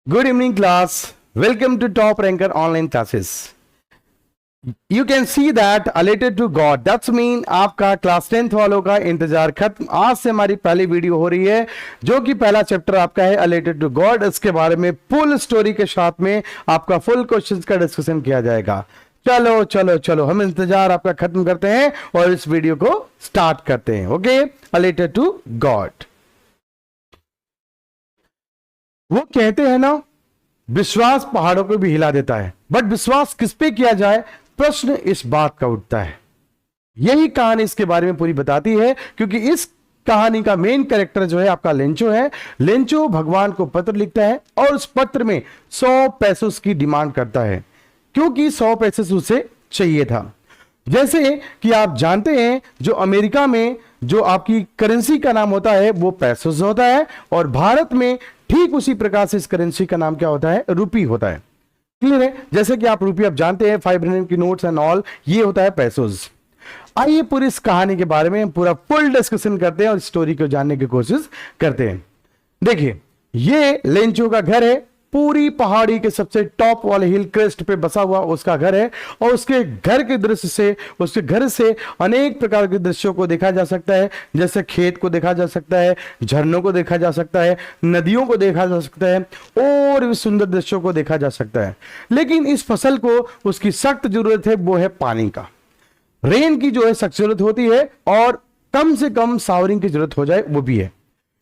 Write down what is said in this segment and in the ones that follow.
Good evening, class. Welcome to Top Ranker Online Classes. You can see that related to God. That's mean आपका class 10th वालों का इंतजार खत्म। आज से हमारी पहली वीडियो हो रही है जो कि पहला चैप्टर आपका है रिलेटेड टू गॉड। इसके बारे में फुल स्टोरी के साथ में आपका फुल क्वेश्चंस का डिस्कशन किया जाएगा। चलो चलो चलो हम इंतजार आपका खत्म करते हैं और इस वीडियो को स्टार्ट करते हैं। Okay, related to God. वो कहते हैं ना, विश्वास पहाड़ों को भी हिला देता है, बट विश्वास किस पे किया जाए, प्रश्न इस बात का उठता है। यही कहानी इसके बारे में पूरी बताती है, क्योंकि इस कहानी का मेन कैरेक्टर जो है आपका लेंचो है। लेंचो भगवान को पत्र लिखता है और उस पत्र में 100 पैसों की डिमांड करता है, क्योंकि 100 पैसे उसे चाहिए था। जैसे कि आप जानते हैं, जो अमेरिका में जो आपकी करेंसी का नाम होता है वो पैसोस होता है, और भारत में ठीक उसी प्रकार से इस करेंसी का नाम क्या होता है, रुपी होता है। क्लियर है? जैसे कि आप रुपी आप जानते हैं, 500 की नोट्स एंड ऑल, ये होता है पैसोस। आइए पूरी इस कहानी के बारे में पूरा फुल डिस्कशन करते हैं और स्टोरी को जानने की कोशिश करते हैं। देखिए, ये लेंचो का घर है, पूरी पहाड़ी के सबसे टॉप वाले हिल क्रेस्ट पे बसा हुआ उसका घर है, और उसके घर के दृश्य से, उसके घर से अनेक प्रकार के दृश्यों को देखा जा सकता है। जैसे खेत को देखा जा सकता है, झरनों को देखा जा सकता है, नदियों को देखा जा सकता है, और भी सुंदर दृश्यों को देखा जा सकता है। लेकिन इस फसल को उसकी सख्त जरूरत है, वो है पानी का। रेन की जो है सख्त जरूरत होती है, और कम से कम सावरिंग की जरूरत हो जाए वो भी है।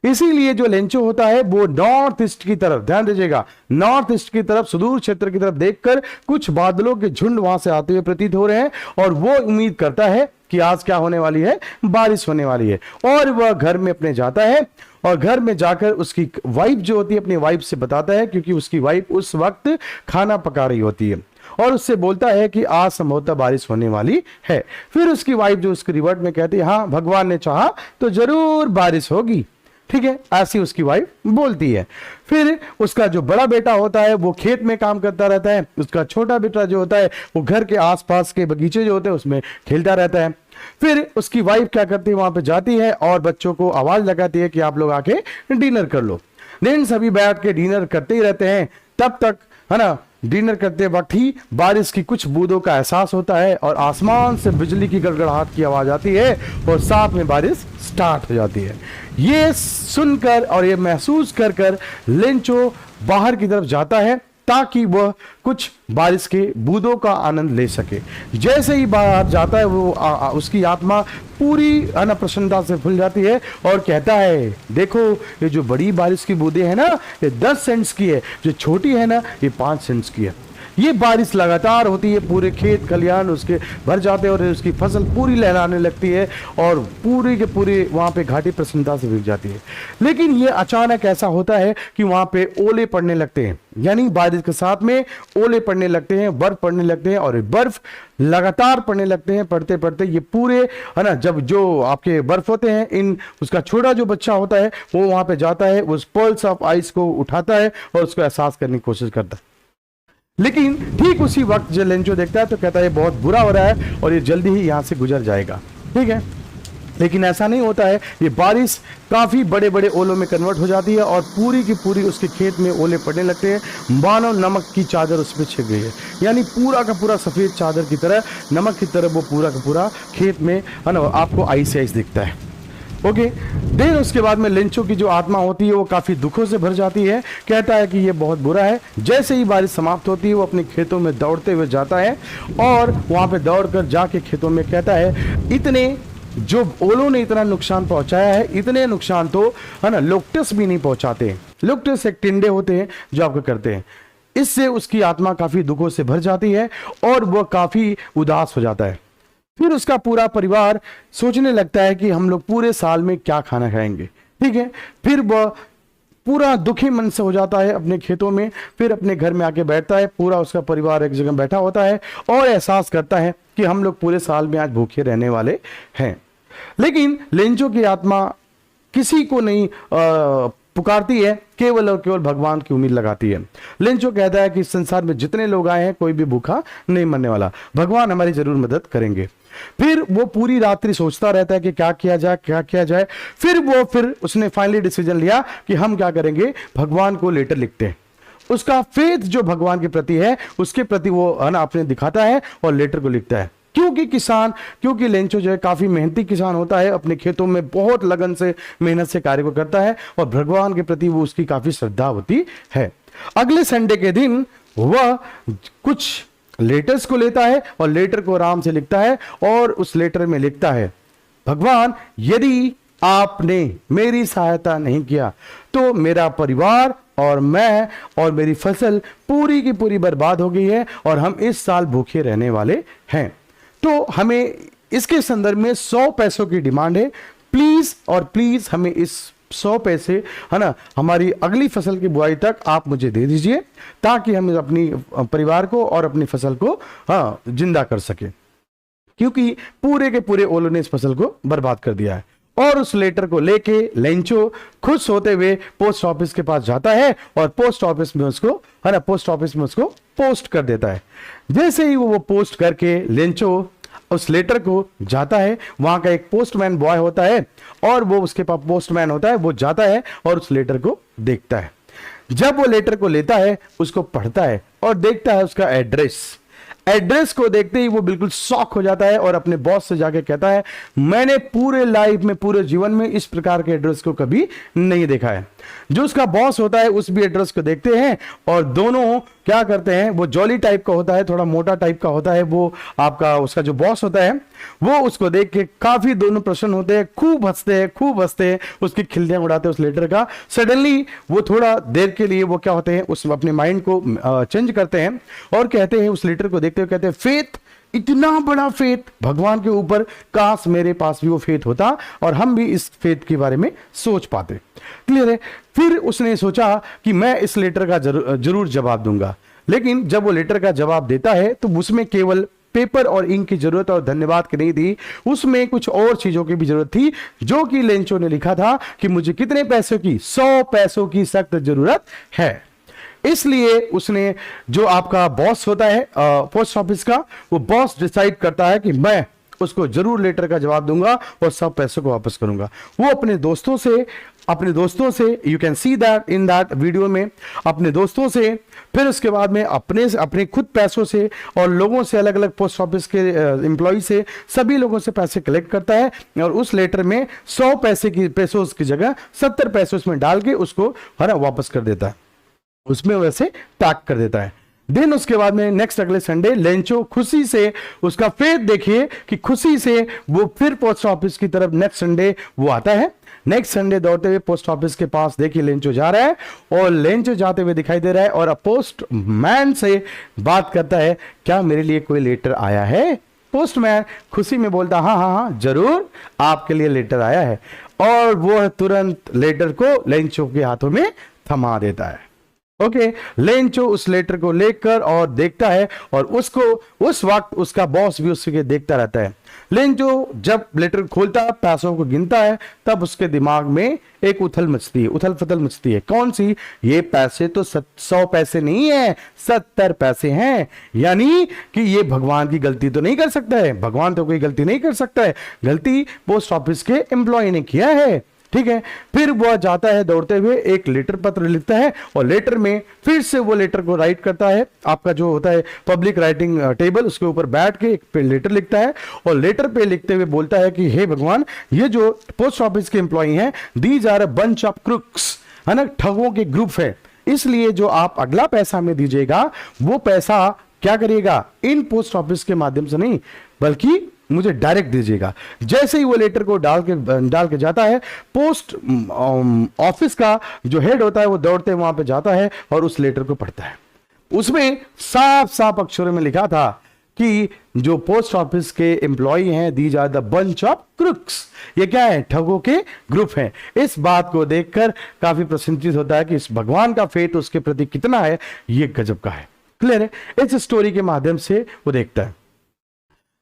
इसीलिए जो लेंचो होता है वो नॉर्थ ईस्ट की तरफ, ध्यान दीजिएगा, नॉर्थ ईस्ट की तरफ, सुदूर क्षेत्र की तरफ देखकर कुछ बादलों के झुंड वहां से आते हुए प्रतीत हो रहे हैं, और वो उम्मीद करता है कि आज क्या होने वाली है, बारिश होने वाली है। और वह घर में अपने जाता है, और घर में जाकर उसकी वाइफ जो होती है अपनी वाइफ से बताता है, क्योंकि उसकी वाइफ उस वक्त खाना पका रही होती है, और उससे बोलता है कि आज संभवतः बारिश होने वाली है। फिर उसकी वाइफ जो उसके रिवर्ट में कहती है, हाँ भगवान ने चाहा तो जरूर बारिश होगी, ठीक है, ऐसी उसकी वाइफ बोलती है। फिर उसका जो बड़ा बेटा होता है वो खेत में काम करता रहता है, उसका छोटा बेटा जो होता है वो घर के आसपास के बगीचे जो होते हैं उसमें खेलता रहता है। फिर उसकी वाइफ क्या करती है, वहां पे जाती है और बच्चों को आवाज लगाती है कि आप लोग आके डिनर कर लो। दिन सभी बैठ के डिनर करते ही रहते हैं। तब तक है ना, डिनर करते वक्त ही बारिश की कुछ बूंदों का एहसास होता है, और आसमान से बिजली की गड़गड़ाहट की आवाज आती है, और साथ में बारिश स्टार्ट हो जाती है। ये सुनकर और ये महसूस कर कर लेंचो बाहर की तरफ जाता है, ताकि वह कुछ बारिश के बूंदों का आनंद ले सके। जैसे ही बाहर जाता है वो उसकी आत्मा पूरी प्रसन्नता से फूल जाती है, और कहता है, देखो ये जो बड़ी बारिश की बूंदें हैं ना, ये 10 सेंट्स की है, जो छोटी है ना ये 5 सेंट्स की है। ये बारिश लगातार होती है, पूरे खेत खलिहान उसके भर जाते हैं, और उसकी फसल पूरी लहराने लगती है, और पूरी के पूरी वहां पे घाटी प्रसन्नता से भीग जाती है। लेकिन ये अचानक ऐसा होता है कि वहां पे ओले पड़ने लगते हैं, यानी बारिश के साथ में ओले पड़ने लगते हैं, बर्फ पड़ने लगते हैं, और बर्फ लगातार पड़ने लगते हैं। पड़ते पड़ते ये पूरे है ना, जब जो आपके बर्फ होते हैं, इन उसका छोटा जो बच्चा होता है वो वहां पे जाता है, उस पर्ल्स ऑफ आइस को उठाता है और उसको एहसास करने की कोशिश करता है। लेकिन ठीक उसी वक्त जो लेंचो देखता है तो कहता है ये बहुत बुरा हो रहा है और ये जल्दी ही यहां से गुजर जाएगा, ठीक है। लेकिन ऐसा नहीं होता है, ये बारिश काफी बड़े बड़े ओलों में कन्वर्ट हो जाती है, और पूरी की पूरी उसके खेत में ओले पड़ने लगते हैं, मानो नमक की चादर उस पर छिप गई है। यानी पूरा का पूरा सफेद चादर की तरह, नमक की तरह वो पूरा का पूरा खेत में है ना आपको आइस आइस दिखता है। ओके, देन उसके बाद में लेंचो की जो आत्मा होती है वो काफी दुखों से भर जाती है। कहता है कि ये बहुत बुरा है। जैसे ही बारिश समाप्त होती है वो अपने खेतों में दौड़ते हुए जाता है, और वहां पे दौड़कर जाके खेतों में कहता है, इतने जो ओलों ने इतना नुकसान पहुंचाया है, इतने नुकसान तो है ना लोक्टस भी नहीं पहुंचाते। लोक्टस एक टिंडे होते हैं जो आपको करते हैं। इससे उसकी आत्मा काफी दुखों से भर जाती है, और वह काफी उदास हो जाता है। फिर उसका पूरा परिवार सोचने लगता है कि हम लोग पूरे साल में क्या खाना खाएंगे, ठीक है। फिर वह पूरा दुखी मन से हो जाता है अपने खेतों में, फिर अपने घर में आके बैठता है। पूरा उसका परिवार एक जगह बैठा होता है, और एहसास करता है कि हम लोग पूरे साल में आज भूखे रहने वाले हैं। लेकिन लेंचो की आत्मा किसी को नहीं पुकारती है, केवल और केवल भगवान की उम्मीद लगाती है। लेंचो कहता है कि इस संसार में जितने लोग आए हैं कोई भी भूखा नहीं मरने वाला, भगवान हमारी जरूर मदद करेंगे। फिर वो पूरी रात्रि सोचता रहता है कि क्या किया जाए, क्या किया जाए। फिर उसने फाइनली डिसीजन लिया कि हम क्या करेंगे, भगवान को लेटर लिखते हैं। उसका फेथ जो भगवान के प्रति है उसके प्रति वो है ना अपने दिखाता है और लेटर को लिखता है। क्योंकि लेंचो जो है काफी मेहनती किसान होता है, अपने खेतों में बहुत लगन से मेहनत से कार्य को करता है और भगवान के प्रति वो उसकी काफी श्रद्धा होती है। अगले संडे के दिन वह कुछ लेटर्स को लेता है और लेटर को आराम से लिखता है और उस लेटर में लिखता है, भगवान यदि आपने मेरी सहायता नहीं किया तो मेरा परिवार और मैं और मेरी फसल पूरी की पूरी बर्बाद हो गई है और हम इस साल भूखे रहने वाले हैं। तो हमें इसके संदर्भ में 100 पैसों की डिमांड है। प्लीज और प्लीज हमें इस 100 पैसे है ना हमारी अगली फसल की बुआई तक आप मुझे दे दीजिए ताकि हम अपनी परिवार को और अपनी फसल को जिंदा कर सके, क्योंकि पूरे के पूरे ओलों ने इस फसल को बर्बाद कर दिया है। और उस लेटर को लेके लेंचो खुश होते हुए पोस्ट ऑफिस के पास जाता है और पोस्ट ऑफिस में उसको पोस्ट कर देता है। जैसे ही वो पोस्ट करके लेंचो उस लेटर को जाता है, वहां का एक पोस्टमैन बॉय होता है और वो उसके पास पोस्टमैन होता है, वो जाता है और उस लेटर को देखता है। जब वो लेटर को लेता है, उसको पढ़ता है और देखता है उसका एड्रेस को देखते ही वो बिल्कुल शॉक हो जाता है और अपने बॉस से जाके कहता है, मैंने पूरे लाइफ में पूरे जीवन में इस प्रकार के एड्रेस को कभी नहीं देखा है। जो उसका बॉस होता है उस भी एड्रेस को देखते हैं और दोनों क्या करते हैं, वो जॉली टाइप का होता है, थोड़ा मोटा टाइप का होता है वो आपका उसका जो बॉस होता है, वो उसको देख के काफी दोनों प्रसन्न होते हैं, खूब हंसते हैं, उसकी खिल्लियां उड़ाते हैं उस लेटर का। सडनली वो थोड़ा देर के लिए वो क्या होते हैं, उस अपने माइंड को चेंज करते हैं और कहते हैं, उस लेटर को देखते हुए कहते हैं, फेथ, इतना बड़ा फेथ भगवान के ऊपर, काश मेरे पास भी वो फेथ होता और हम भी इस फेथ के बारे में सोच पाते। क्लियर है। फिर उसने सोचा कि मैं इस लेटर का जरूर जवाब दूंगा, लेकिन जब वो लेटर का जवाब देता है तो उसमें केवल पेपर और इंक की जरूरत और धन्यवाद की नहीं थी, उसमें कुछ और चीजों की भी जरूरत थी, जो कि लेंचो ने लिखा था कि मुझे कितने पैसों की, 100 पैसों की सख्त जरूरत है। इसलिए उसने, जो आपका बॉस होता है पोस्ट ऑफिस का, वो बॉस डिसाइड करता है कि मैं उसको जरूर लेटर का जवाब दूंगा और सब पैसों को वापस करूंगा। वो अपने दोस्तों से you can see that in that video में, अपने दोस्तों से, फिर उसके बाद में अपने खुद पैसों से और लोगों से, अलग अलग पोस्ट ऑफिस के एम्प्लॉय से, सभी लोगों से पैसे कलेक्ट करता है और उस लेटर में 100 पैसों की जगह 70 पैसे उसमें डाल के उसको वापस कर देता है, उसमें वैसे टैग कर देता है। देन उसके बाद में नेक्स्ट अगले संडे लेंचो खुशी से, उसका फेथ देखिए कि खुशी से वो फिर पोस्ट ऑफिस की तरफ नेक्स्ट संडे वो आता है। नेक्स्ट संडे दौड़ते हुए पोस्ट ऑफिस के पास देखिए लेंचो जा रहा है और लेंचो जाते हुए दिखाई दे रहा है और पोस्टमैन से बात करता है, क्या मेरे लिए कोई लेटर आया है? पोस्टमैन खुशी में बोलता, हाँ जरूर आपके लिए लेटर आया है, और वो तुरंत लेटर को लेंचो के हाथों में थमा देता है। ओके, लेंचो उस लेटर को लेकर और देखता है और उसको उस वक्त उसका बॉस भी उसके देखता रहता है। लेंचो जब लेटर खोलता है, पैसों को गिनता है, तब उसके दिमाग में एक उथल फथल मचती है। कौन सी? ये पैसे तो 100 पैसे नहीं है, 70 पैसे हैं, यानी कि ये भगवान की गलती तो नहीं कर सकता है, भगवान तो कोई गलती नहीं कर सकता है, गलती पोस्ट ऑफिस के एम्प्लॉय ने किया है। ठीक है, फिर वह जाता है दौड़ते हुए, एक लेटर पत्र लिखता है और लेटर में फिर से वो लेटर को राइट करता है, आपका जो होता है पब्लिक राइटिंग टेबल, उसके ऊपर बैठ के एक लेटर लिखता है और लेटर पे लिखते हुए बोलता है कि हे भगवान, ये जो पोस्ट ऑफिस के एम्प्लॉई हैं, these are a bunch of crooks, है ना, ठगों के ग्रुप है, इसलिए जो आप अगला पैसा में दीजिएगा वो पैसा क्या करिएगा, इन पोस्ट ऑफिस के माध्यम से नहीं बल्कि मुझे डायरेक्ट दीजिएगा। जैसे ही वो लेटर को डाल के जाता है, पोस्ट ऑफिस का जो हेड होता है वो दौड़ते वहां पे जाता है और उस लेटर को पढ़ता है। उसमें साफ अक्षरों में लिखा था कि जो पोस्ट ऑफिस के एम्प्लॉई हैं, these are the bunch of crooks, ये क्या है, ठगों के ग्रुप हैं। इस बात को देखकर काफी प्रसन्नचित होता है कि इस भगवान का फेथ उसके प्रति कितना है, ये गजब का है। क्लियर है। इस स्टोरी के माध्यम से वो देखता है।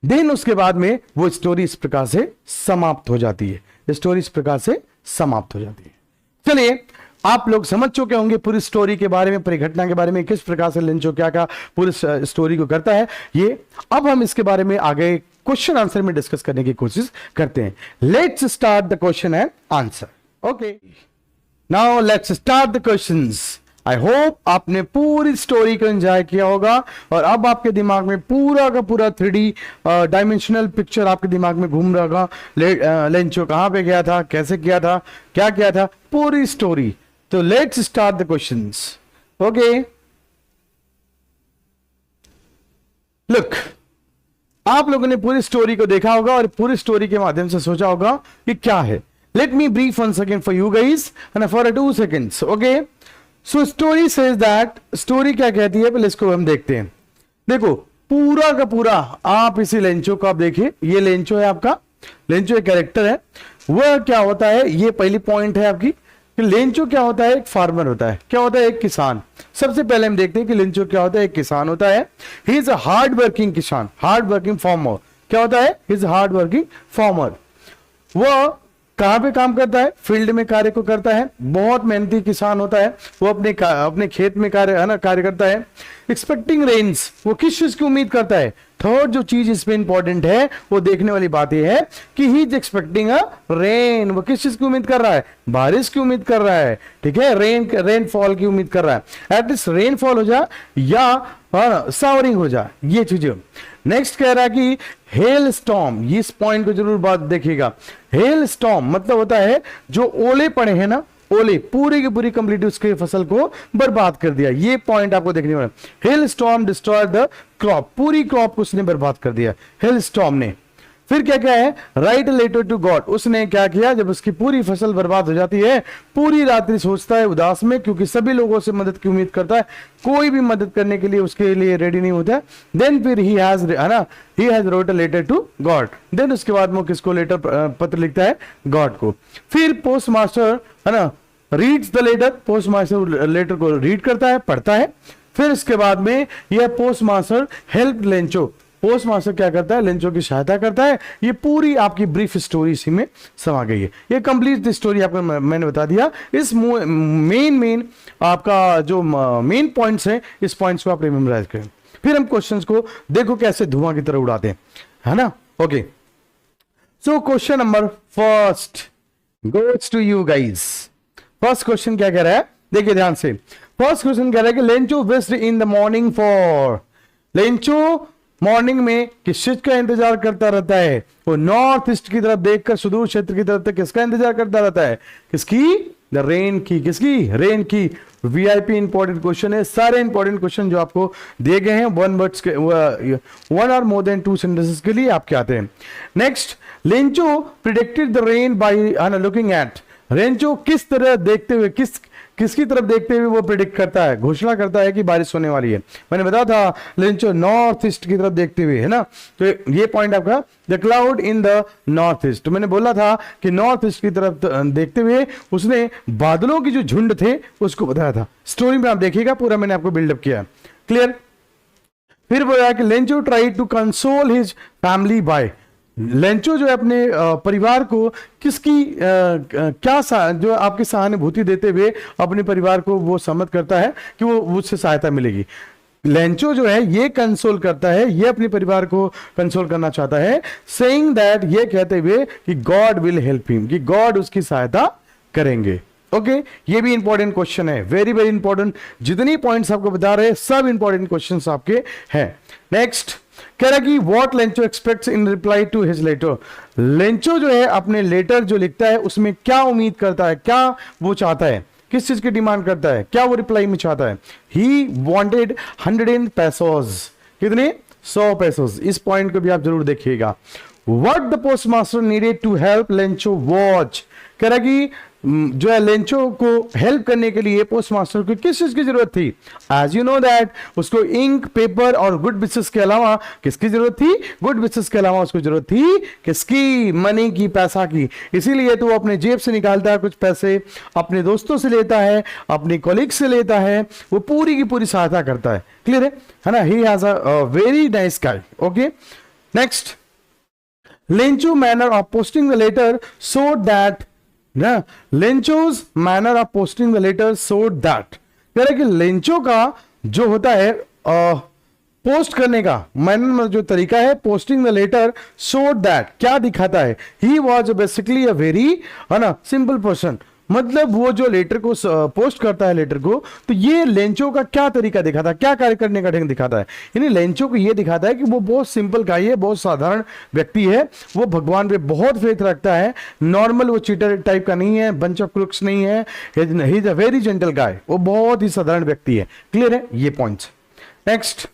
देन उसके बाद में वो स्टोरी इस प्रकार से समाप्त हो जाती है। चलिए, आप लोग समझ चुके होंगे पूरी स्टोरी के बारे में, पूरी घटना के बारे में, किस प्रकार से लेंचो क्या का पूरी स्टोरी को करता है। ये अब हम इसके बारे में आगे क्वेश्चन आंसर में डिस्कस करने की कोशिश करते हैं। Let's start the question and answer. Okay, now let's start the questions. I hope आपने पूरी स्टोरी को एंजॉय किया होगा और अब आपके दिमाग में पूरा का पूरा 3D डायमेंशनल पिक्चर आपके दिमाग में घूम रहा होगा। लेंचो कहां पे गया था, कैसे किया था, क्या किया था, पूरी स्टोरी। तो let's start the questions. Okay, look, आप लोगों ने पूरी स्टोरी को देखा होगा और पूरी स्टोरी के माध्यम से सोचा होगा कि क्या है। Let me brief 1 second for you guys and for 2 seconds। Okay, so story says that, story क्या कहती है पहले इसको हम देखते हैं। देखो पूरा का पूरा आप इसी लेंचो को आप देखिए, ये लेंचो है आपका, लेंचो एक कैरेक्टर है। वह क्या होता है, ये पहली पॉइंट है आपकी कि लेंचो क्या होता है, एक फार्मर होता है। क्या होता है, एक किसान। सबसे पहले हम देखते हैं कि लेंचो क्या होता है, एक किसान होता है। He is a hard working किसान, हार्ड वर्किंग फार्मर। क्या होता है, he is hard working farmer. वह कहां पे काम करता है, फील्ड में कार्य को करता है। बहुत मेहनती किसान होता है, वो अपने खेत में कार्य करता है। एक्सपेक्टिंग रेन्स, वो किस चीज की उम्मीद करता है। थर्ड जो चीज इसमें इंपॉर्टेंट है वो देखने वाली बात यह है कि he is expecting a rain. वो किस चीज की उम्मीद कर रहा है, बारिश की उम्मीद कर रहा है। ठीक है, रेनफॉल की उम्मीद कर रहा है। एटलीस्ट रेनफॉल हो जाए या सावरिंग हो जाए, ये चीजें। नेक्स्ट कह रहा है कि हेल स्टॉर्म, इस पॉइंट को जरूर बात देखिएगा। हेल स्टॉर्म मतलब होता है जो ओले पड़े हैं ना, ओले पूरी की पूरी कंप्लीट उसके फसल को बर्बाद कर दिया। ये पॉइंट आपको देखने वाला। Hello storm destroy the crop, पूरी क्रॉप को उसने बर्बाद कर दिया हेल स्टॉर्म ने। फिर क्या क्या है, राइट लेटर टू गॉड, उसने क्या किया जब उसकी पूरी फसल बर्बाद हो जाती है, पूरी रात्रि सोचता है उदास में, क्योंकि सभी लोगों से मदद की उम्मीद करता है, कोई भी मदद करने के लिए उसके लिए रेडी नहीं होता है। देन फिर he has wrote a letter to God. Then उसके बाद वो किसको लेटर, पत्र लिखता है गॉड को। फिर पोस्ट मास्टर है ना reads the letter, post master letter को रीड करता है, पढ़ता है। फिर इसके बाद में यह post master help Lencho, post master क्या करता है, लेंचो की सहायता करता है। ये पूरी आपकी ब्रीफ स्टोरी इसी में समा गई है। ये कंप्लीट स्टोरी आपको मैंने बता दिया। इस मेन आपका जो मेन पॉइंट्स हैं, इस पॉइंट्स को आप मेमोराइज करें। फिर हम क्वेश्चंस को देखो कैसे धुआं की तरह उड़ाते हैं, है ना। Okay, so question number first goes to you guys. First question क्या कह रहा है, देखिए ध्यान से। फर्स्ट क्वेश्चन कह रहा है कि Lencho wished in the morning for, Lencho morning में किस चीज का इंतजार करता रहता है। वो नॉर्थ ईस्ट की तरफ देखकर सुदूर क्षेत्र की तरफ किसका इंतजार करता रहता है, किसकी, द रेन की, किसकी, रेन की। वीआईपी इंपॉर्टेंट क्वेश्चन है। सारे इंपॉर्टेंट क्वेश्चन जो आपको दिए गए हैं वन वर्ड्स के, वन और मोर देन 2 सेंटेंसेस के लिए आपके आते हैं। Next, Lencho predicted the rain by looking at, Lencho किस तरह देखते हुए, किसकी तरफ देखते हुए वो प्रिडिक्ट करता है, घोषणा करता है कि बारिश होने वाली है। मैंने बताया था लेंचो नॉर्थ ईस्ट की तरफ देखते हुए, है ना। तो ये पॉइंट आपका, the cloud in the north east. तो मैंने बोला था कि नॉर्थ ईस्ट की तरफ देखते हुए उसने बादलों की जो झुंड थे उसको बताया था। स्टोरी में आप देखिएगा, पूरा मैंने आपको बिल्डअप किया। क्लियर। फिर बोला कि Lencho try to console his family by, Lencho जो है अपने परिवार को किसकी जो आपकी सहानुभूति देते हुए अपने परिवार को वो सम्मत करता है कि वो उससे सहायता मिलेगी। लेंचो जो है ये कंसोल करता है, ये अपने परिवार को कंसोल करना चाहता है, सेइंग दैट, ये कहते हुए कि गॉड विल हेल्प हिम, कि गॉड उसकी सहायता करेंगे। ओके, ये भी इंपॉर्टेंट क्वेश्चन है, वेरी वेरी इंपॉर्टेंट। जितनी पॉइंट्स आपको बता रहे हैं सब इंपॉर्टेंट क्वेश्चंस आपके हैं। नेक्स्ट कह रहा कि what Lencho expects in reply to his letter, Lencho जो है अपने लेटर जो लिखता है उसमें क्या उम्मीद करता है, क्या वो चाहता है, किस चीज की डिमांड करता है, क्या वो रिप्लाई में चाहता है। ही वांटेड 100 pesos, कितने, 100 pesos। इस पॉइंट को भी आप जरूर देखिएगा। What the post master needed to help Lencho watch, कह रहा कि जो है लेंचो को हेल्प करने के लिए पोस्ट मास्टर को किस चीज की जरूरत थी। एज यू नो दैट उसको इंक, पेपर और गुड बिजनेस के अलावा किसकी जरूरत थी, गुड बिजनेस के अलावा उसको जरूरत थी किसकी, मनी की, पैसा की। इसीलिए तो वो अपने जेब से निकालता है कुछ पैसे, अपने दोस्तों से लेता है, अपने कॉलीग से लेता है, वो पूरी की पूरी सहायता करता है। क्लियर है ना। He has a very nice guy. Okay, next, Lencho manner of posting the letter so that, Lencho's manner of posting the letter so that, कह रहे कि लेंचो का जो होता है पोस्ट करने का मैनर, जो तरीका है posting the letter, so that क्या दिखाता है, he was basically a very, है ना, सिंपल पर्सन। मतलब वो जो लेटर को पोस्ट करता है लेटर को, तो ये लेंचो का क्या तरीका दिखाता है, क्या कार्य करने का ढंग दिखाता है, यानी लेंचो को ये दिखाता है कि वो बहुत सिंपल गाय है, बहुत साधारण व्यक्ति है, वो भगवान पे बहुत फेथ रखता है, नॉर्मल वो चीटर टाइप का नहीं है, बंच ऑफ क्रुक्स नहीं है, he is a very gentle guy, वो बहुत ही साधारण व्यक्ति है। क्लियर है ये पॉइंट्स। नेक्स्ट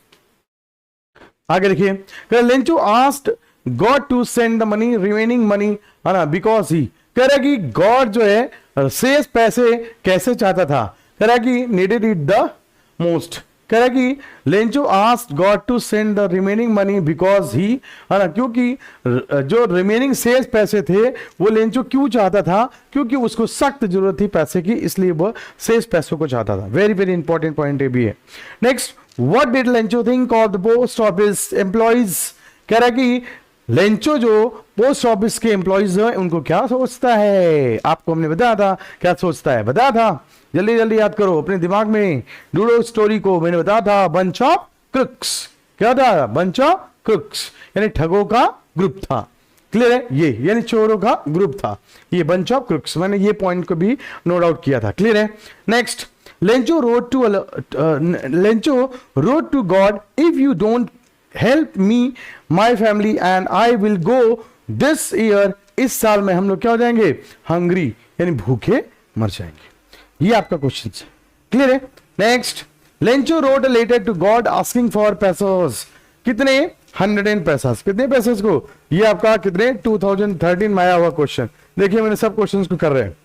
आगे देखिए, Lencho asked God to send the money, remaining money, है ना, बिकॉज ही, कह रहा कि गॉड जो है शेष पैसे कैसे चाहता था, कह रहा कि नीडेड इट द मोस्ट, कह रहा कि Lencho asked God to send the remaining money because he, है ना, क्योंकि जो रिमेनिंग शेष पैसे थे वो लेंचो क्यों चाहता था, क्योंकि उसको सख्त जरूरत थी पैसे की, इसलिए वो शेष पैसों को चाहता था। वेरी वेरी इंपॉर्टेंट पॉइंट ये भी है। Next, what did Lencho think of the post office employees, कह रहा कि लेंचो जो पोस्ट ऑफिस के एम्प्लॉइज हैं उनको क्या सोचता है, आपको हमने बताया था क्या सोचता है, बताया था, जल्दी जल्दी याद करो अपने दिमाग में, ढूंढो स्टोरी को, मैंने बताया था बंच ऑफ क्रुक्स, क्या था, बंच ऑफ क्रुक्स यानी ठगों का ग्रुप था। क्लियर है, ये यानी चोरों का ग्रुप था, ये बंच ऑफ क्रुक्स, मैंने ये पॉइंट को भी नोट आउट किया था। क्लियर है। Next, Lencho wrote to God, if you don't help me my family and I will go this year, इस साल में हम लोग क्या हो जाएंगे, हंग्री यानी भूखे मर जाएंगे। ये आपका क्वेश्चन है। क्लियर है। Next, Lencho wrote a letter to God asking for pesos, कितने, 100 पैसास, कितने पैसेस को, ये आपका कितने 2013 में आया हुआ क्वेश्चन। देखिए मैंने सब क्वेश्चन को कर रहे हैं।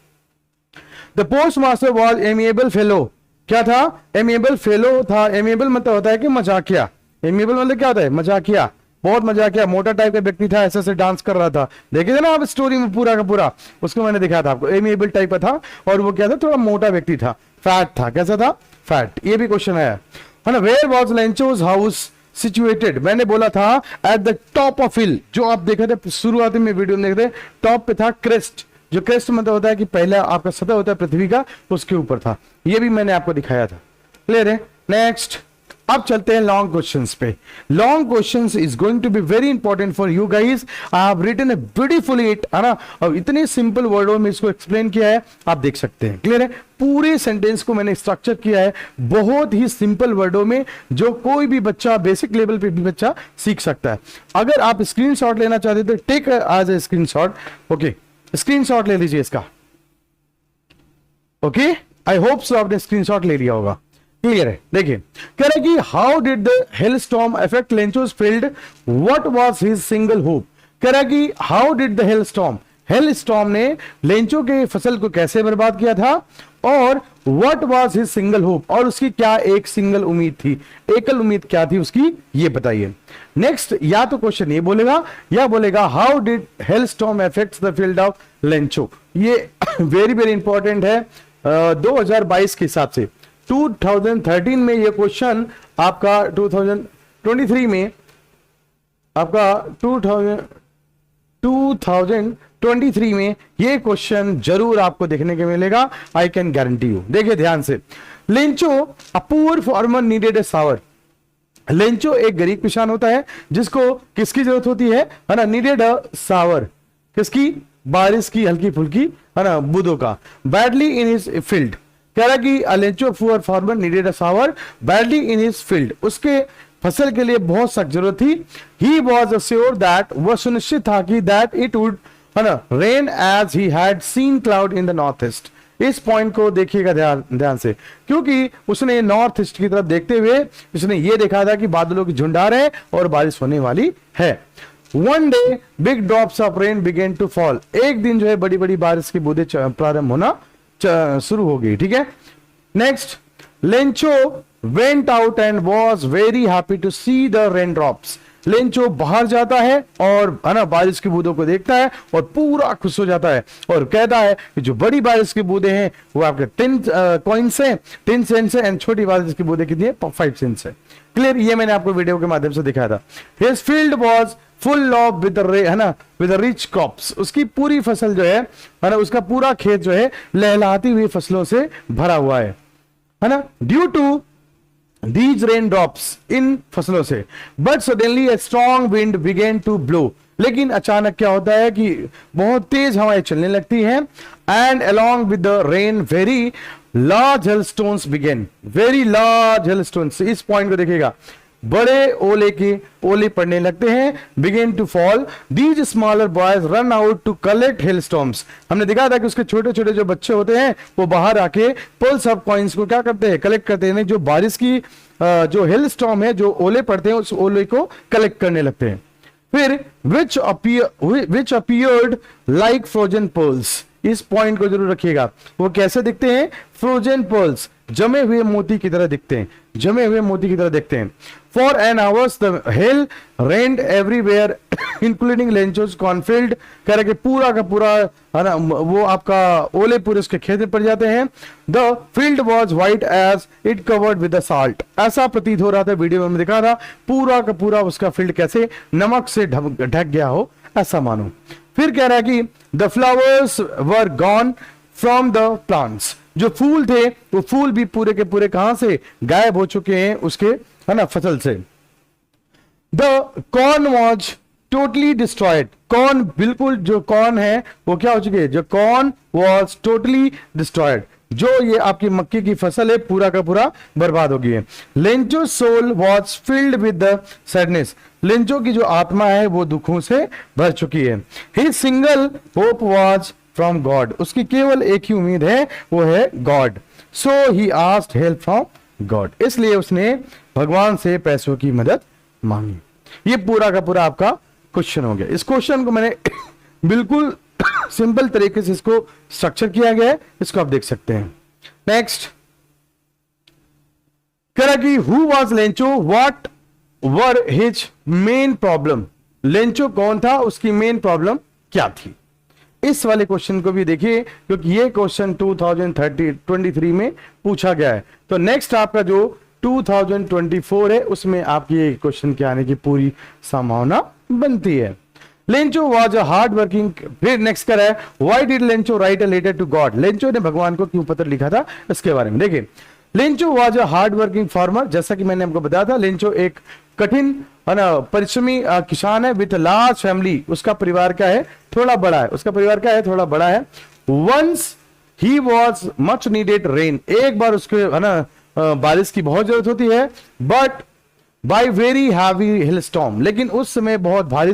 The post master was amiable fellow, क्या था, एमिएबल फेलो था। एमिएबल मतलब होता है कि मजाकिया, एमिएबल मतलब क्या होता है, मजाकिया, बहुत मजाकिया, मोटा टाइप का व्यक्ति था, ऐसे ऐसे डांस कर रहा था, देखे थे ना आप स्टोरी में पूरा का पूरा, उसको मैंने दिखाया था आपको, एमिएबल टाइप का था, और वो क्या था, थोड़ा मोटा व्यक्ति था, फैट था, कैसा था, फैट। ये भी क्वेश्चन आया है ना। Where was Lencho's house situated, मैंने बोला था at the top of hill, जो आप देखे थे शुरुआती में वीडियो में देखे थे, टॉप पे था क्रेस्ट, जो क्रेस्ट मतलब होता है कि पहला आपका सतह होता है पृथ्वी का, उसके ऊपर था, ये भी मैंने आपको दिखाया था। क्लियर है। नेक्स्ट, अब चलते हैं लॉन्ग क्वेश्चंस पे। Long questions is going to be very important for you guys. I have written a beautifully it, है ना, और इतने सिंपल वर्डों में इसको एक्सप्लेन किया है, आप देख सकते हैं। क्लियर है। पूरे सेंटेंस को मैंने स्ट्रक्चर किया है बहुत ही सिंपल वर्डों में, जो कोई भी बच्चा, बेसिक लेवल पे भी बच्चा सीख सकता है। अगर आप स्क्रीनशॉट लेना चाहते तो take as a screenshot. Okay, screenshot ले लीजिए इसका। ओके, आई होप सो आपने स्क्रीनशॉट ले लिया होगा। क्लियर है। देखिए, कह रहे कि how did the hail storm affect Lencho's field, what was his single hope. कह रहा कि how did the hail storm ने लेंचो के फसल को कैसे बर्बाद किया था, और what was his single hope, और उसकी क्या एक सिंगल उम्मीद थी, एकल उम्मीद क्या थी उसकी, ये बताइए। नेक्स्ट, या तो क्वेश्चन ये बोलेगा या बोलेगा how did hello storm affect the field of Lencho. ये वेरी वेरी इंपॉर्टेंट है 2022 के हिसाब से। 2013 में ये क्वेश्चन आपका 2023 में आपका 2023 में ये क्वेश्चन जरूर आपको देखने को मिलेगा, आई कैन गारंटी यू। देखिए ध्यान से, Lencho a poor farmer needed a sower. Lencho एक गरीब किसान होता है जिसको किसकी जरूरत होती है ना, नीडेड अ सावर, किसकी, बारिश की हल्की फुल्की, है ना, बूंदों का, बैडली इन हिज फील्ड। कह रहा कि Lencho poor farmer needed a sower badly in his field, उसके फसल के लिए बहुत सख्त जरूरत थी। ही वॉज अश्योर दैट, वह सुनिश्चित था कि दैट इट वुड, है ना, rain as he had seen cloud in the north east. इस पॉइंट को देखिएगा ध्यान से, क्योंकि उसने नॉर्थ ईस्ट की तरफ देखते हुए उसने ये देखा था कि बादलों की झुंड आ रहे हैं और बारिश होने वाली है। One day big drops of rain began to fall, एक दिन जो है बड़ी बड़ी बारिश की बूंदें प्रारंभ होना शुरू हो गई। ठीक है। Next, Lencho went out and was very happy to see the rain drops. Lencho बाहर जाता है और, है ना, बारिश की बूंदों को देखता है और पूरा खुश हो जाता है और कहता है कि जो बड़ी बारिश की बूंदें हैं वो आपके 10 कॉइन्स हैं, 10 सेंट्स है, एंड छोटी बारिश की बूंदें कितनी है, 5 सेंट्स है। क्लियर, ये मैंने आपको वीडियो के माध्यम से दिखाया था। His field was full of with, है ना, विद रिच क्रॉप्स। उसकी पूरी फसल जो है ना, उसका पूरा खेत जो है लहलहाती हुई फसलों से भरा हुआ है ना, due to these rain drops, इन फसलों से। But suddenly a strong wind began to blow, लेकिन अचानक क्या होता है कि बहुत तेज हवाएं चलने लगती हैं, and along with the rain very large hailstones began, very large hailstones, इस पॉइंट को देखिएगा, बड़े ओले पड़ने लगते हैं, begin to fall, these smaller boys run out to collect hailstorms. हमने देखा था कि उसके छोटे छोटे जो बच्चे होते हैं वो बाहर आके पल्स ऑफ कॉइन्स को क्या करते हैं, कलेक्ट करते हैं, जो बारिश की जो हेलस्टॉर्म है, जो ओले पड़ते हैं, उस ओले को कलेक्ट करने लगते हैं। फिर विच अपीयर्ड लाइक फ्रोजन पर्ल्स, इस पॉइंट को जरूर रखिएगा, वो कैसे दिखते हैं, फ्रोजन पर्ल्स, जमे हुए मोती की तरह दिखते हैं, जमे हुए मोती की तरह दिखते हैं। For an hours the hail rained everywhere including Lencho's cornfield, करके पूरा का पूरा है ना, वो आपका ओले पूरे उसके खेत में पड़ जाते हैं। The field was white as it covered with the salt, ऐसा प्रतीत हो रहा था, वीडियो में दिखा था, पूरा का पूरा उसका फील्ड कैसे नमक से ढक गया हो, ऐसा मानो। फिर कह रहा है कि the flowers were gone from the plants, जो फूल थे वो फूल भी पूरे के पूरे कहां से गायब हो चुके हैं, उसके है ना फसल से। The corn was totally destroyed, corn बिल्कुल, जो कॉर्न है वो क्या हो चुके हैं, जो कॉर्न वॉज टोटली डिस्ट्रॉयड, जो ये आपकी मक्की की फसल है पूरा का पूरा बर्बाद हो गई है। Lencho soul was filled with the sadness, Lencho की जो आत्मा है वो दुखों से भर चुकी है। His single hope was from God, उसकी केवल एक ही उम्मीद है, वो है God. So he asked help from God, इसलिए उसने भगवान से पैसों की मदद मांगी। ये पूरा का पूरा आपका क्वेश्चन हो गया। इस क्वेश्चन को मैंने बिल्कुल सिंपल तरीके से इसको स्ट्रक्चर किया गया है, इसको आप देख सकते हैं। नेक्स्ट कह कि who was Lencho, what were his main problem, Lencho कौन था, उसकी मेन प्रॉब्लम क्या थी। इस वाले क्वेश्चन को भी देखिए, क्योंकि ये क्वेश्चन 2023 में पूछा गया है। तो नेक्स्ट आपका जो 2024 है उसमें आपकी ये क्वेश्चन के आने की पूरी संभावना बनती है। Lencho was a hard working, फिर नेक्स्ट कर है, why did Lencho write a letter to God, Lencho ने भगवान को क्यों पत्र लिखा था, इसके बारे में देखिए। Lencho was a hard working farmer, जैसा कि मैंने आपको बताया था, लेंचो एक कठिन परिश्रमी किसान है, विथ लार्ज फैमिली, उसका परिवार क्या है, थोड़ा बड़ा है, उसका परिवार क्या है, थोड़ा बड़ा है। Once he was much needed rain, एक बार उसके है ना बारिश की बहुत जरूरत होती है, but by very heavy hill storm, लेकिन उस समय बहुत भारी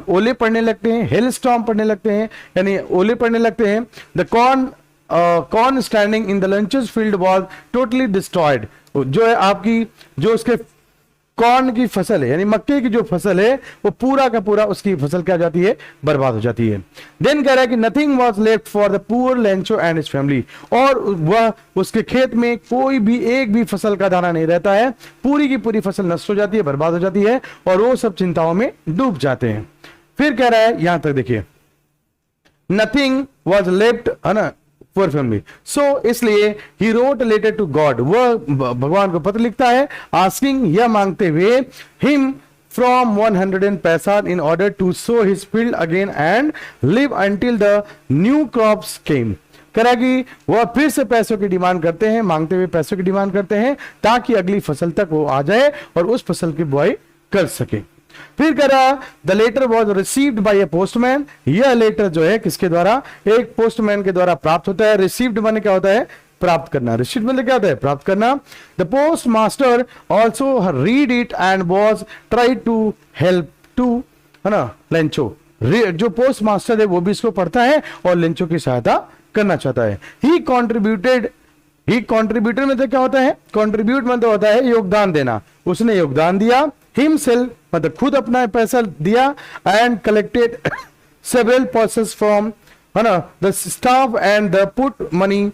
ओले पड़ने लगते हैं, हिल स्टॉर्म पड़ने लगते हैं, यानी ओले पड़ने लगते हैं। The corn standing in the lunches field was totally destroyed, जो है आपकी जो उसके कॉर्न की फसल है, यानी मक्के की जो फसल है वो पूरा का पूरा उसकी फसल क्या जाती है, बर्बाद हो जाती है। देन कह रहा है कि nothing was left for the poor Lencho and his family, और वह उसके खेत में कोई भी एक भी फसल का दाना नहीं रहता है, पूरी की पूरी फसल नष्ट हो जाती है, बर्बाद हो जाती है, और वो सब चिंताओं में डूब जाते हैं। फिर कह रहा है यहां तक देखिए, नथिंग वॉज लेफ्ट है ना पुअर फैमिली, सो इसलिए he wrote a letter to God, वह भगवान को पत्र लिखता है, आस्किंग, यह मांगते हुए, him from 100 pesos in order to sow his field again and live until the new crops came. करा कि वह फिर से पैसों की डिमांड करते हैं, मांगते हुए पैसों की डिमांड करते हैं, ताकि अगली फसल तक वो आ जाए और उस फसल की बुआई कर सके। फिर करा the letter was received by a postman, यह लेटर जो है किसके द्वारा, एक पोस्टमैन के द्वारा प्राप्त होता है। रिसीव्ड माने क्या होता है, प्राप्त करना, रिसीव्ड मतलब क्या होता है, प्राप्त करना। The post master also read it and was try to help to है ना लेंचो, जो पोस्ट मास्टर है वो भी इसको पढ़ता है और लेंचो की सहायता करना चाहता है। ही कॉन्ट्रीब्यूटेड मतलब क्या होता है, कॉन्ट्रीब्यूट मतलब होता है योगदान देना, उसने योगदान दिया। हिमसेल्फ मतलब खुद अपना पैसा दिया, and collected several purses from है ना the staff and the put money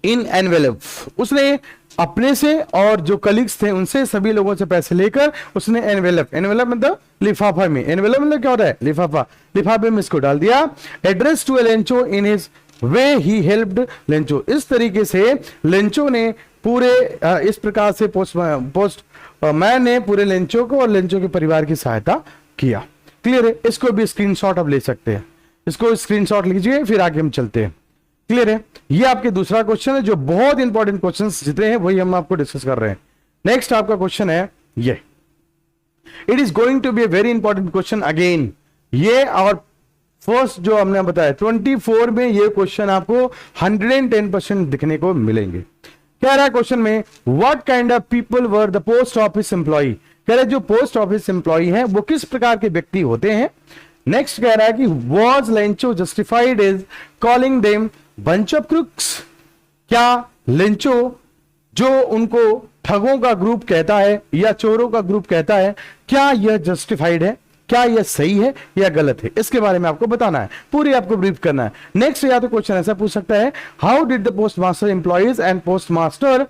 in envelope, उसने अपने से और जो कलीग्स थे उनसे सभी लोगों से पैसे लेकर उसने एनवेलप मतलब लिफाफा में, एनवेलप मतलब क्या होता है, लिफाफा, लिफाफे में इसको डाल दिया। Address to Lencho in his way he helped Lencho, इस तरीके से लेंचो ने पूरे इस प्रकार से पोस्ट मैंने पूरे लेंचो को और लेंचो के परिवार की सहायता किया। क्लियर है, इसको भी स्क्रीनशॉट आप ले सकते हैं, इसको स्क्रीनशॉट लीजिए, फिर आगे हम चलते हैं। क्लियर है, ये आपके दूसरा क्वेश्चन है, जो बहुत इंपॉर्टेंट क्वेश्चन जितने हैं वही हम आपको डिस्कस कर रहे हैं। नेक्स्ट आपका क्वेश्चन है ये, it is going to be a very important question again. ये और फर्स्ट जो हमने बताया 24 में ये क्वेश्चन आपको 110% दिखने को मिलेंगे। कह रहा है क्वेश्चन में, what kind of people were the post office employ. कह रहे जो पोस्ट ऑफिस एम्प्लॉय हैं वो किस प्रकार के व्यक्ति होते हैं। नेक्स्ट कह रहा है कि was Lencho justified is calling them bunch of crooks. क्या लेंचो जो उनको ठगों का ग्रुप कहता है या चोरों का ग्रुप कहता है, क्या यह जस्टिफाइड है, क्या यह सही है या गलत है, इसके बारे में आपको बताना है, पूरी आपको ब्रीफ करना है। नेक्स्ट या तो क्वेश्चन ऐसा पूछ सकता है, how did the post master employees and post master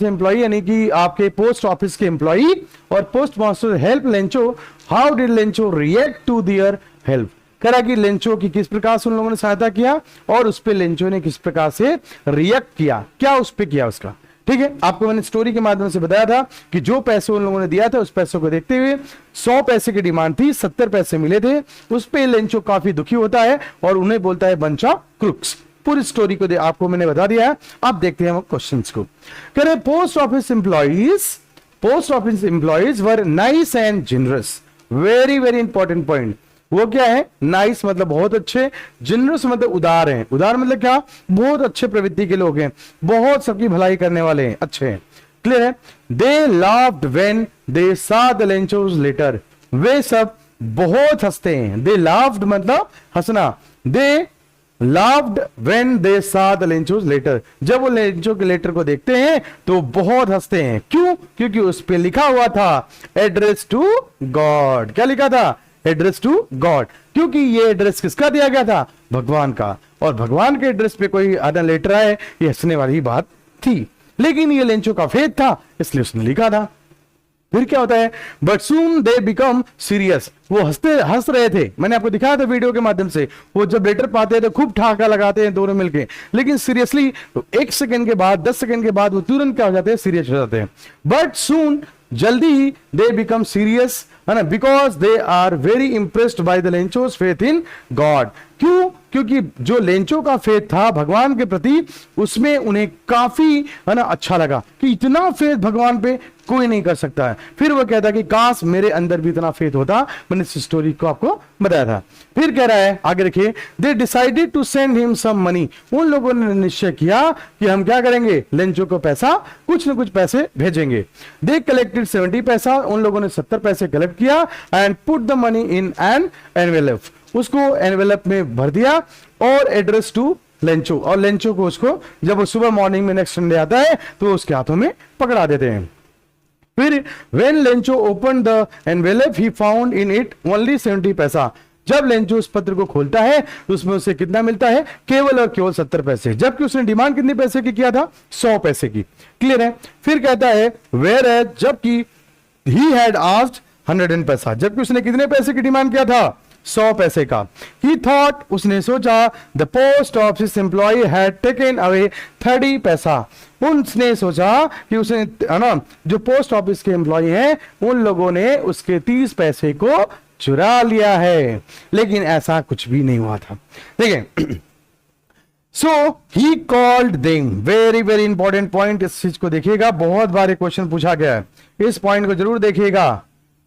employ यानी कि आपके पोस्ट ऑफिस के एम्प्लॉई और post master help Lencho, how did Lencho react to their help. करा कि लेंचो की किस प्रकार से उन लोगों ने सहायता किया और उस पे लेंचो ने किस प्रकार से रिएक्ट किया, क्या उस पे किया उसका। ठीक है, आपको मैंने स्टोरी के माध्यम से बताया था कि जो पैसे उन लोगों ने दिया था उस पैसों को देखते हुए 100 पैसे की डिमांड थी, 70 पैसे मिले थे, उस पे लेंचो काफी दुखी होता है और उन्हें बोलता है बंच ऑफ क्रुक्स। पूरी स्टोरी को आपको मैंने बता दिया है, अब देखते हैं क्वेश्चंस को। कह रहे post office employees were nice and generous. Very very important point. वो क्या है, नाइस मतलब बहुत अच्छे, जनरस मतलब उदार हैं। उदार मतलब क्या, बहुत अच्छे प्रवृत्ति के लोग हैं, बहुत सबकी भलाई करने वाले हैं, अच्छे हैं। क्लियर है। They laughed when they saw the Lencho's letter. वे सब बहुत हंसते हैं। दे लाफ्ड मतलब हंसना। They laughed when they saw the Lencho's letter. जब वो लेंचो के लेटर को देखते हैं तो बहुत हंसते हैं। क्यों? क्योंकि उस पे लिखा हुआ था एड्रेस टू गॉड। क्या लिखा था? Address to God. क्योंकि ये एड्रेस किसका दिया गया था? भगवान का। और भगवान के एड्रेस पे कोई आधा लेटर आए, ये हंसने वाली बात थी, लेकिन ये लेंचो का फेथ था इसलिए उसने लिखा था। फिर क्या होता है, but soon they become serious. वो हंस रहे थे, मैंने आपको दिखाया था वीडियो के माध्यम से। वो जब लेटर पाते हैं तो खूब ठहाका लगाते हैं दोनों मिलके, लेकिन सीरियसली 1 सेकंड के बाद 10 सेकंड के बाद वो तुरंत क्या हो जाते हैं, सीरियस हो जाते हैं। बट सून जल्दी ही दे बिकम सीरियस, है ना, because they are very impressed by the Lencho's faith in God. क्यों? क्योंकि जो लेंचो का फेथ था भगवान के प्रति, उसमें उन्हें काफी, है ना, अच्छा लगा कि इतना फेथ भगवान पे कोई नहीं कर सकता है। फिर वो कहता है कि काश मेरे अंदर भी इतना फेथ होता। मैंने इस स्टोरी को आपको बताया था। फिर कह रहा है आगे देखिए, they decided to send him some money. उन लोगों ने निश्चय किया कि हम क्या करेंगे, लेंचो को पैसा, कुछ न कुछ पैसे भेजेंगे। दे कलेक्टेड 70 पैसा। उन लोगों ने 70 पैसे कलेक्ट किया and put the money in an envelope. उसको एनवेलप में भर दिया और एड्रेस टू लेंचो। और लेंचो को उसको जब वो सुबह मॉर्निंग में नेक्स्ट संडे आता है तो उसके हाथों में पकड़ा देते हैं। फिर when Lencho opened the envelope he found in it only 70 पैसा। जब लेंचो उस पत्र को खोलता है तो उसमें उसे कितना मिलता है, केवल और केवल 70 पैसे, जबकि उसने डिमांड कितने पैसे की किया था, 100 पैसे की। क्लियर है। फिर कहता है वेयर है, जबकि he had asked 100 पैसा, जबकि उसने कितने पैसे की डिमांड किया था, 100 पैसे का। He thought, उसने सोचा, the post office employee had taken away 30 पैसा। उसने सोचा कि उसने, है ना, जो पोस्ट ऑफिस के एम्प्लॉय हैं उन लोगों ने उसके 30 पैसे को चुरा लिया है, लेकिन ऐसा कुछ भी नहीं हुआ था। देखिए, so he called them. Very very important point, इस चीज को देखिएगा, बहुत बार क्वेश्चन पूछा गया है, इस पॉइंट को जरूर देखिएगा,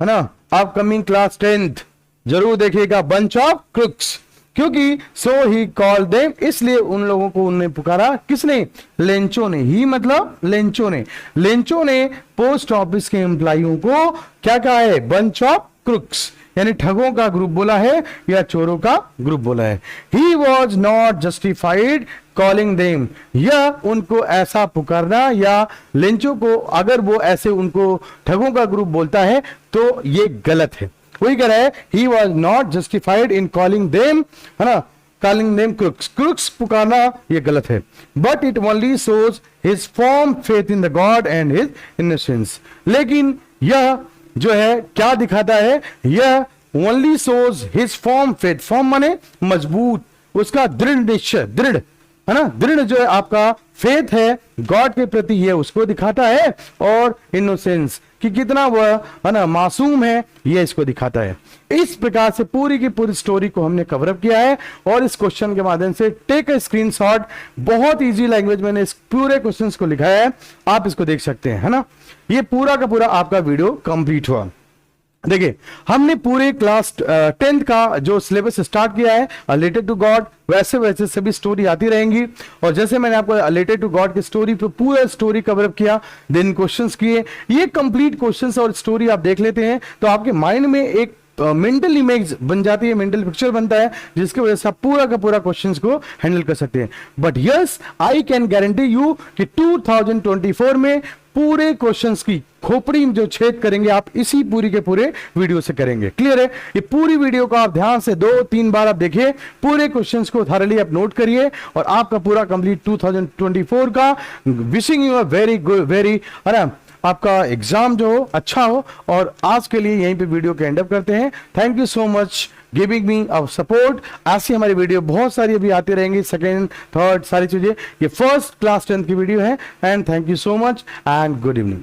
है ना, अपकमिंग क्लास 10th जरूर देखिएगा, बंच ऑफ क्रुक्स। क्योंकि सो ही कॉल देम, इसलिए उन लोगों को उन्होंने पुकारा। किसने? लेंचो ने। ही मतलब लेंचो ने। लेंचो ने पोस्ट ऑफिस के एम्प्लॉइयों को क्या कहा है, बंच ऑफ क्रुक्स, यानी ठगों का ग्रुप बोला है या चोरों का ग्रुप बोला है। He was not justified calling them. या उनको ऐसा पुकारना या लेंचो को अगर वो ऐसे उनको ठगों का ग्रुप बोलता है तो ये गलत है। वही कह रहा है, he was not justified in calling them, है ना, कॉलिंग देम क्रुक्स। क्रुक्स पुकारना ये गलत है। But it only shows his firm faith in the God and his innocence. लेकिन यह जो है क्या दिखाता है, यह only shows his firm faith. Firm माने मजबूत, उसका दृढ़ निश्चय, दृढ़, है ना, दृढ़ जो है आपका फेथ है गॉड के प्रति, ये उसको दिखाता है। और इनोसेंस कि कितना वह, है ना, मासूम है, ये इसको दिखाता है। इस प्रकार से पूरी की पूरी स्टोरी को हमने कवर अप किया है। और इस क्वेश्चन के माध्यम से टेक अ स्क्रीनशॉट, बहुत इजी लैंग्वेज में इस पूरे क्वेश्चंस को लिखा है, आप इसको देख सकते हैं, है ना। ये पूरा का पूरा आपका वीडियो कंप्लीट हुआ। देखिए, हमने पूरे क्लास 10th का जो सिलेबस स्टार्ट किया है रिलेटेड टू गॉड, वैसे वैसे सभी स्टोरी आती रहेंगी। और जैसे मैंने आपको रिलेटेड टू गॉड की स्टोरी पे पूरा स्टोरी कवर अप किया, देन क्वेश्चंस किए, ये कंप्लीट क्वेश्चंस और स्टोरी आप देख लेते हैं तो आपके माइंड में एक मेंटल इमेज बन जाती है, मेंटल पिक्चर बनता है, जिसकी वजह से आप पूरा का पूरा क्वेश्चंस को हैंडल कर सकते हैं। But yes, I can guarantee you कि 2024 में पूरे क्वेश्चंस की खोपड़ी में जो छेद करेंगे आप इसी पूरी के पूरे वीडियो से करेंगे। क्लियर है? ये पूरी वीडियो को आप ध्यान से 2-3 बार आप देखिए, पूरे क्वेश्चंस को थॉरली आप नोट करिए और आपका पूरा कंप्लीट 2024 का wishing you a very good, very, है ना, आपका एग्जाम जो हो अच्छा हो। और आज के लिए यहीं पे वीडियो के एंड अप करते हैं। Thank you so much giving me our support. ऐसी हमारी वीडियो बहुत सारी अभी आती रहेंगी, सेकेंड, थर्ड, सारी चीजें। ये फर्स्ट क्लास 10th की वीडियो है। And thank you so much and good evening.